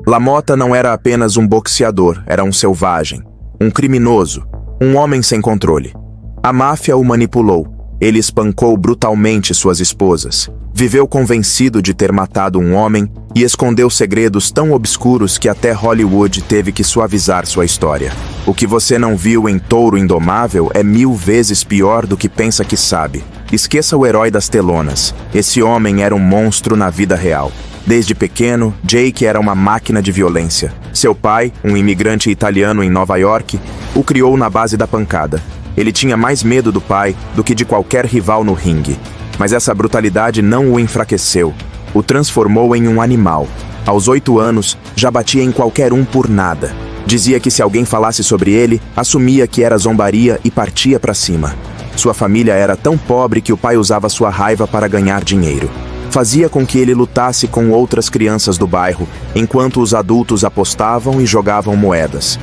LaMotta não era apenas um boxeador, era um selvagem, um criminoso, um homem sem controle. A máfia o manipulou. Ele espancou brutalmente suas esposas, viveu convencido de ter matado um homem e escondeu segredos tão obscuros que até Hollywood teve que suavizar sua história. O que você não viu em Touro Indomável é 1000 vezes pior do que pensa que sabe. Esqueça o herói das telonas. Esse homem era um monstro na vida real. Desde pequeno, Jake era uma máquina de violência. Seu pai, um imigrante italiano em Nova York, o criou na base da pancada. Ele tinha mais medo do pai do que de qualquer rival no ringue. Mas essa brutalidade não o enfraqueceu. O transformou em um animal. Aos 8 anos, já batia em qualquer um por nada. Dizia que se alguém falasse sobre ele, assumia que era zombaria e partia para cima. Sua família era tão pobre que o pai usava sua raiva para ganhar dinheiro. Fazia com que ele lutasse com outras crianças do bairro, enquanto os adultos apostavam e jogavam moedas.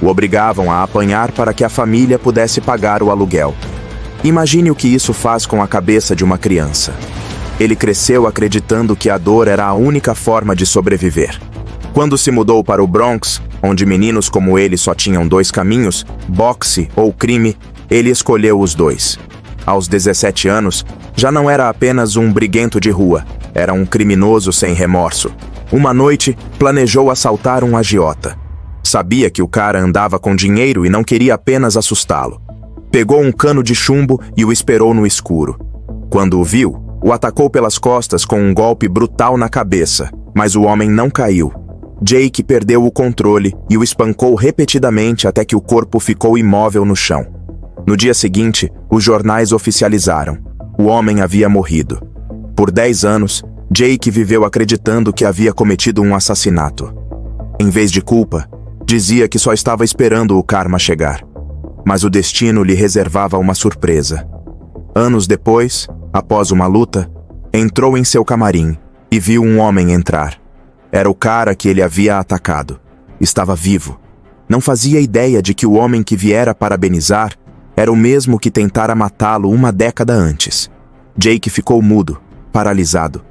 O obrigavam a apanhar para que a família pudesse pagar o aluguel. Imagine o que isso faz com a cabeça de uma criança. Ele cresceu acreditando que a dor era a única forma de sobreviver. Quando se mudou para o Bronx, onde meninos como ele só tinham 2 caminhos, boxe ou crime, ele escolheu os 2. Aos 17 anos, já não era apenas um briguento de rua, era um criminoso sem remorso. Uma noite, planejou assaltar um agiota. Sabia que o cara andava com dinheiro e não queria apenas assustá-lo. Pegou um cano de chumbo e o esperou no escuro. Quando o viu, o atacou pelas costas com um golpe brutal na cabeça, mas o homem não caiu. Jake perdeu o controle e o espancou repetidamente até que o corpo ficou imóvel no chão. No dia seguinte, os jornais oficializaram. O homem havia morrido. Por 10 anos, Jake viveu acreditando que havia cometido um assassinato. Em vez de culpa, dizia que só estava esperando o karma chegar. Mas o destino lhe reservava uma surpresa. Anos depois, após uma luta, entrou em seu camarim e viu um homem entrar. Era o cara que ele havia atacado. Estava vivo. Não fazia ideia de que o homem que viera parabenizar era o mesmo que tentara matá-lo uma década antes. Jake ficou mudo, paralisado.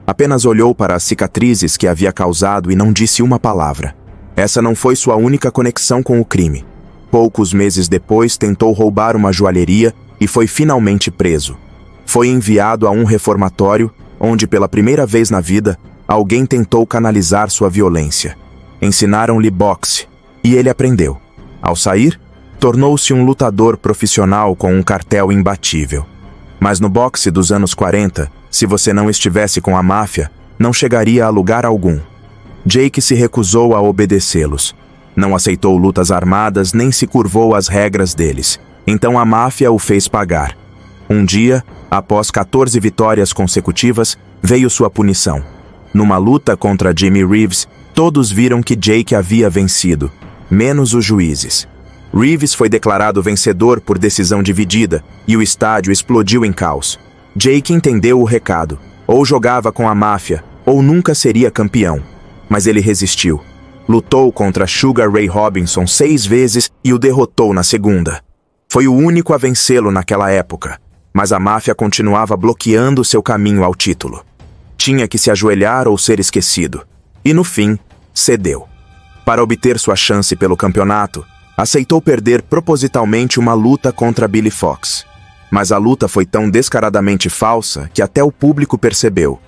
Apenas olhou para as cicatrizes que havia causado e não disse uma palavra. Essa não foi sua única conexão com o crime. Poucos meses depois, tentou roubar uma joalheria e foi finalmente preso. Foi enviado a um reformatório, onde pela primeira vez na vida, alguém tentou canalizar sua violência. Ensinaram-lhe boxe, e ele aprendeu. Ao sair, tornou-se um lutador profissional com um cartel imbatível. Mas no boxe dos anos 40, se você não estivesse com a máfia, não chegaria a lugar algum. Jake se recusou a obedecê-los. Não aceitou lutas armadas nem se curvou às regras deles. Então a máfia o fez pagar. Um dia, após 14 vitórias consecutivas, veio sua punição. Numa luta contra Jimmy Reeves, todos viram que Jake havia vencido, menos os juízes. Reeves foi declarado vencedor por decisão dividida e o estádio explodiu em caos. Jake entendeu o recado. Ou jogava com a máfia, ou nunca seria campeão. Mas ele resistiu. Lutou contra Sugar Ray Robinson 6 vezes e o derrotou na segunda. Foi o único a vencê-lo naquela época, mas a máfia continuava bloqueando seu caminho ao título. Tinha que se ajoelhar ou ser esquecido. E no fim, cedeu. Para obter sua chance pelo campeonato, aceitou perder propositalmente uma luta contra Billy Fox. Mas a luta foi tão descaradamente falsa que até o público percebeu.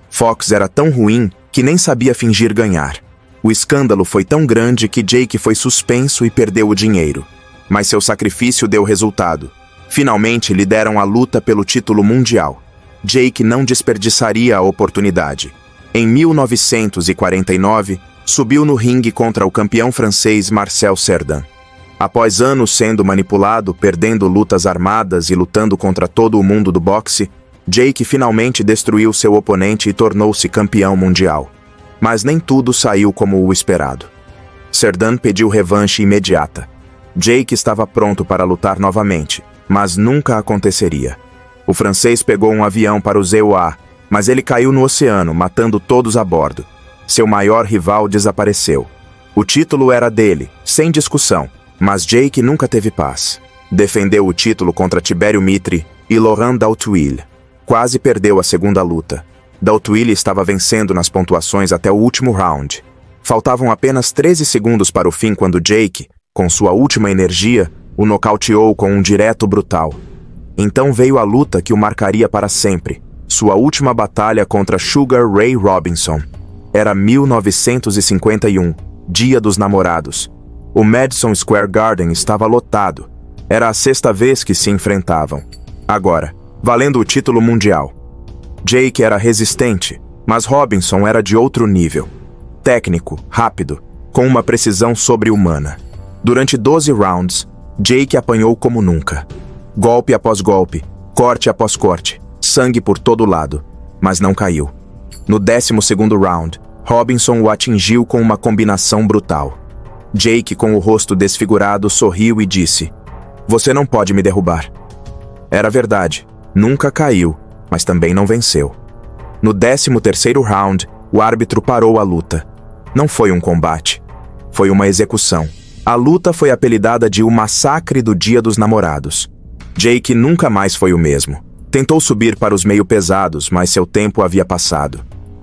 Fox era tão ruim que nem sabia fingir ganhar. O escândalo foi tão grande que Jake foi suspenso e perdeu o dinheiro. Mas seu sacrifício deu resultado. Finalmente lhe deram a luta pelo título mundial. Jake não desperdiçaria a oportunidade. Em 1949, subiu no ringue contra o campeão francês Marcel Cerdan. Após anos sendo manipulado, perdendo lutas armadas e lutando contra todo o mundo do boxe, Jake finalmente destruiu seu oponente e tornou-se campeão mundial. Mas nem tudo saiu como o esperado. Cerdan pediu revanche imediata. Jake estava pronto para lutar novamente, mas nunca aconteceria. O francês pegou um avião para o ZOA, mas ele caiu no oceano, matando todos a bordo. Seu maior rival desapareceu. O título era dele, sem discussão, mas Jake nunca teve paz. Defendeu o título contra Tibério Mitre e Laurent Daltwille. Quase perdeu a segunda luta. Daltwille estava vencendo nas pontuações até o último round. Faltavam apenas 13 segundos para o fim quando Jake, com sua última energia, o nocauteou com um direto brutal. Então veio a luta que o marcaria para sempre, sua última batalha contra Sugar Ray Robinson. Era 1951, Dia dos Namorados. O Madison Square Garden estava lotado. Era a 6ª vez que se enfrentavam. Agora, valendo o título mundial. Jake era resistente, mas Robinson era de outro nível. Técnico, rápido, com uma precisão sobre-humana. Durante 12 rounds, Jake apanhou como nunca. Golpe após golpe, corte após corte, sangue por todo lado, mas não caiu. No 12º round, Robinson o atingiu com uma combinação brutal. Jake, com o rosto desfigurado, sorriu e disse: "Você não pode me derrubar." Era verdade, nunca caiu, mas também não venceu. No 13º round, o árbitro parou a luta. Não foi um combate, foi uma execução. A luta foi apelidada de O Massacre do Dia dos Namorados. Jake nunca mais foi o mesmo. Tentou subir para os meio-pesados, mas seu tempo havia passado.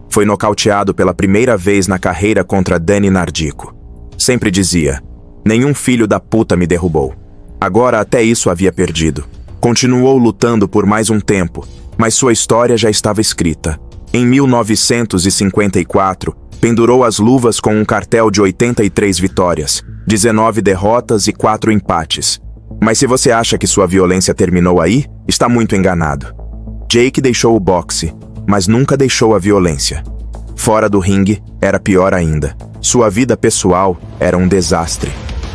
Foi nocauteado pela primeira vez na carreira contra Danny Nardico. Sempre dizia: "Nenhum filho da puta me derrubou." Agora até isso havia perdido. Continuou lutando por mais um tempo, mas sua história já estava escrita. Em 1954, pendurou as luvas com um cartel de 83 vitórias, 19 derrotas e 4 empates. Mas se você acha que sua violência terminou aí, está muito enganado. Jake deixou o boxe, mas nunca deixou a violência. Fora do ringue, era pior ainda. Sua vida pessoal era um desastre.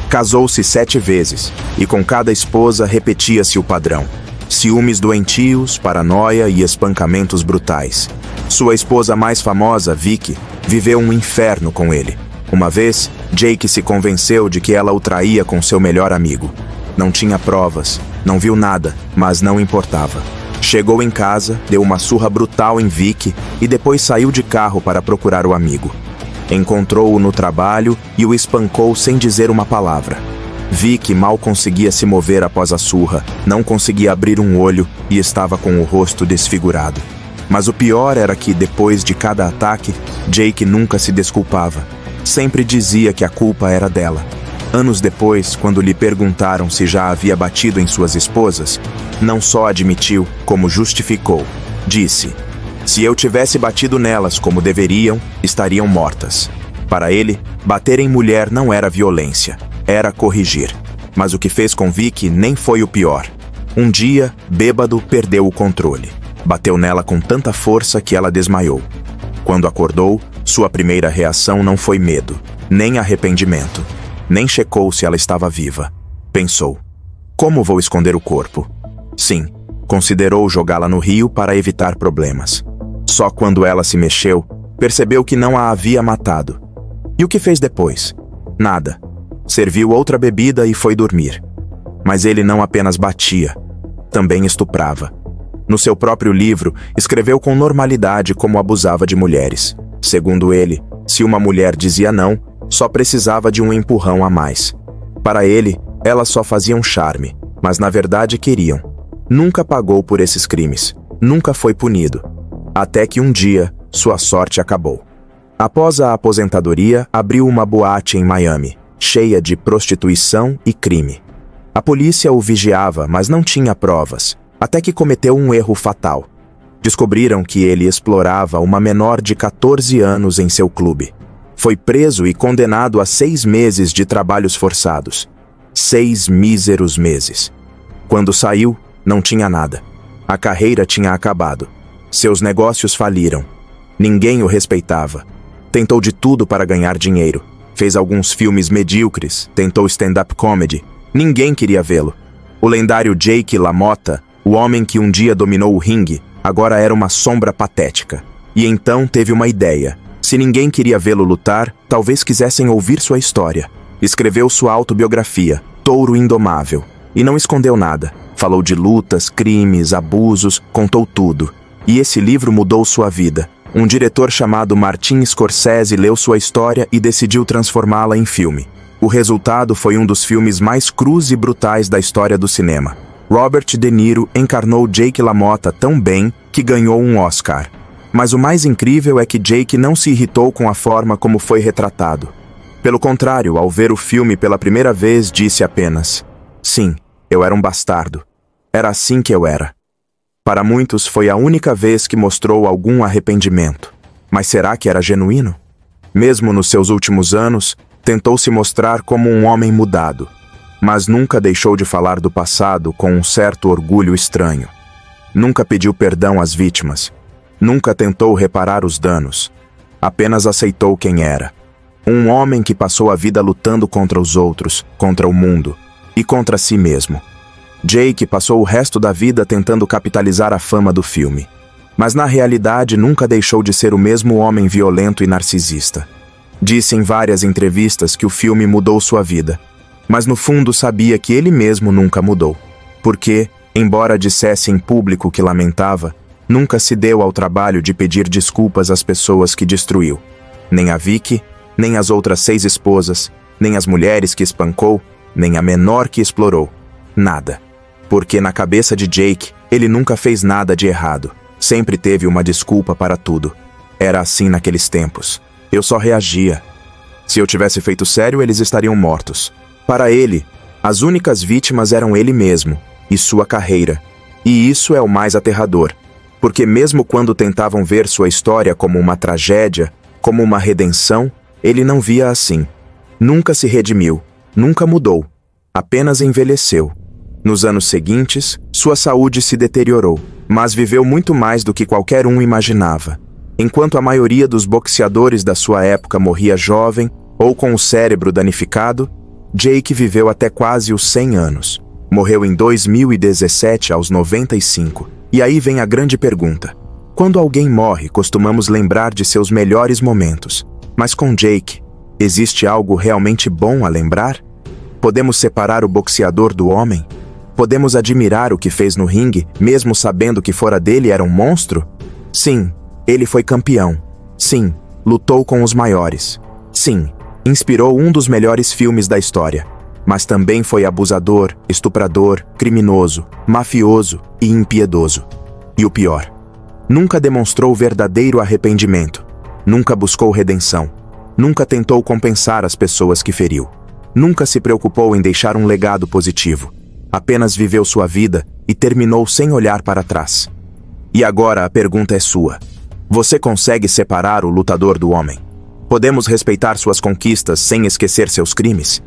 Casou-se 7 vezes, e com cada esposa repetia-se o padrão. Ciúmes doentios, paranoia e espancamentos brutais. Sua esposa mais famosa, Vicky, viveu um inferno com ele. Uma vez, Jake se convenceu de que ela o traía com seu melhor amigo. Não tinha provas, não viu nada, mas não importava. Chegou em casa, deu uma surra brutal em Vicky e depois saiu de carro para procurar o amigo. Encontrou-o no trabalho e o espancou sem dizer uma palavra. Vicky mal conseguia se mover após a surra, não conseguia abrir um olho e estava com o rosto desfigurado. Mas o pior era que, depois de cada ataque, Jake nunca se desculpava. Sempre dizia que a culpa era dela. Anos depois, quando lhe perguntaram se já havia batido em suas esposas, não só admitiu, como justificou. Disse: "Se eu tivesse batido nelas como deveriam, estariam mortas." Para ele, bater em mulher não era violência, era corrigir. Mas o que fez com Vicky nem foi o pior. Um dia, bêbado, perdeu o controle. Bateu nela com tanta força que ela desmaiou. Quando acordou, sua primeira reação não foi medo, nem arrependimento. Nem checou se ela estava viva. Pensou: "Como vou esconder o corpo?" Sim, considerou jogá-la no rio para evitar problemas. Só quando ela se mexeu, percebeu que não a havia matado. E o que fez depois? Nada. Serviu outra bebida e foi dormir. Mas ele não apenas batia, também estuprava. No seu próprio livro, escreveu com normalidade como abusava de mulheres. Segundo ele, se uma mulher dizia não, só precisava de um empurrão a mais. Para ele, elas só faziam charme, mas na verdade queriam. Nunca pagou por esses crimes, nunca foi punido. Até que um dia, sua sorte acabou. Após a aposentadoria, abriu uma boate em Miami, cheia de prostituição e crime. A polícia o vigiava, mas não tinha provas, até que cometeu um erro fatal. Descobriram que ele explorava uma menor de 14 anos em seu clube. Foi preso e condenado a 6 meses de trabalhos forçados. 6 míseros meses. Quando saiu, não tinha nada. A carreira tinha acabado. Seus negócios faliram. Ninguém o respeitava. Tentou de tudo para ganhar dinheiro. Fez alguns filmes medíocres, tentou stand-up comedy. Ninguém queria vê-lo. O lendário Jake LaMotta, o homem que um dia dominou o ringue, agora era uma sombra patética. E então teve uma ideia. Se ninguém queria vê-lo lutar, talvez quisessem ouvir sua história. Escreveu sua autobiografia, Touro Indomável, e não escondeu nada. Falou de lutas, crimes, abusos, contou tudo. E esse livro mudou sua vida. Um diretor chamado Martin Scorsese leu sua história e decidiu transformá-la em filme. O resultado foi um dos filmes mais crus e brutais da história do cinema. Robert De Niro encarnou Jake LaMotta tão bem que ganhou um Oscar. Mas o mais incrível é que Jake não se irritou com a forma como foi retratado. Pelo contrário, ao ver o filme pela primeira vez, disse apenas: sim, eu era um bastardo. Era assim que eu era. Para muitos foi a única vez que mostrou algum arrependimento. Mas será que era genuíno? Mesmo nos seus últimos anos, tentou se mostrar como um homem mudado, mas nunca deixou de falar do passado com um certo orgulho estranho. Nunca pediu perdão às vítimas. Nunca tentou reparar os danos. Apenas aceitou quem era. Um homem que passou a vida lutando contra os outros, contra o mundo e contra si mesmo. Jake passou o resto da vida tentando capitalizar a fama do filme. Mas na realidade nunca deixou de ser o mesmo homem violento e narcisista. Disse em várias entrevistas que o filme mudou sua vida, mas no fundo sabia que ele mesmo nunca mudou. Porque, embora dissesse em público que lamentava, nunca se deu ao trabalho de pedir desculpas às pessoas que destruiu. Nem a Vicky, nem as outras 6 esposas, nem as mulheres que espancou, nem a menor que explorou. Nada. Porque na cabeça de Jake, ele nunca fez nada de errado. Sempre teve uma desculpa para tudo. Era assim naqueles tempos. Eu só reagia. Se eu tivesse feito sério, eles estariam mortos. Para ele, as únicas vítimas eram ele mesmo e sua carreira. E isso é o mais aterrador. Porque mesmo quando tentavam ver sua história como uma tragédia, como uma redenção, ele não via assim. Nunca se redimiu, nunca mudou, apenas envelheceu. Nos anos seguintes, sua saúde se deteriorou, mas viveu muito mais do que qualquer um imaginava. Enquanto a maioria dos boxeadores da sua época morria jovem ou com o cérebro danificado, Jake viveu até quase os 100 anos. Morreu em 2017 aos 95. E aí vem a grande pergunta. Quando alguém morre, costumamos lembrar de seus melhores momentos. Mas com Jake, existe algo realmente bom a lembrar? Podemos separar o boxeador do homem? Podemos admirar o que fez no ringue, mesmo sabendo que fora dele era um monstro? Sim, ele foi campeão. Sim, lutou com os maiores. Sim, inspirou um dos melhores filmes da história. Mas também foi abusador, estuprador, criminoso, mafioso e impiedoso. E o pior, nunca demonstrou verdadeiro arrependimento. Nunca buscou redenção. Nunca tentou compensar as pessoas que feriu. Nunca se preocupou em deixar um legado positivo. Apenas viveu sua vida e terminou sem olhar para trás. E agora a pergunta é sua. Você consegue separar o lutador do homem? Podemos respeitar suas conquistas sem esquecer seus crimes?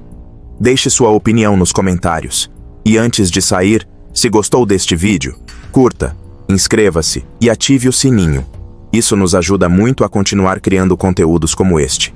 Deixe sua opinião nos comentários. E antes de sair, se gostou deste vídeo, curta, inscreva-se e ative o sininho. Isso nos ajuda muito a continuar criando conteúdos como este.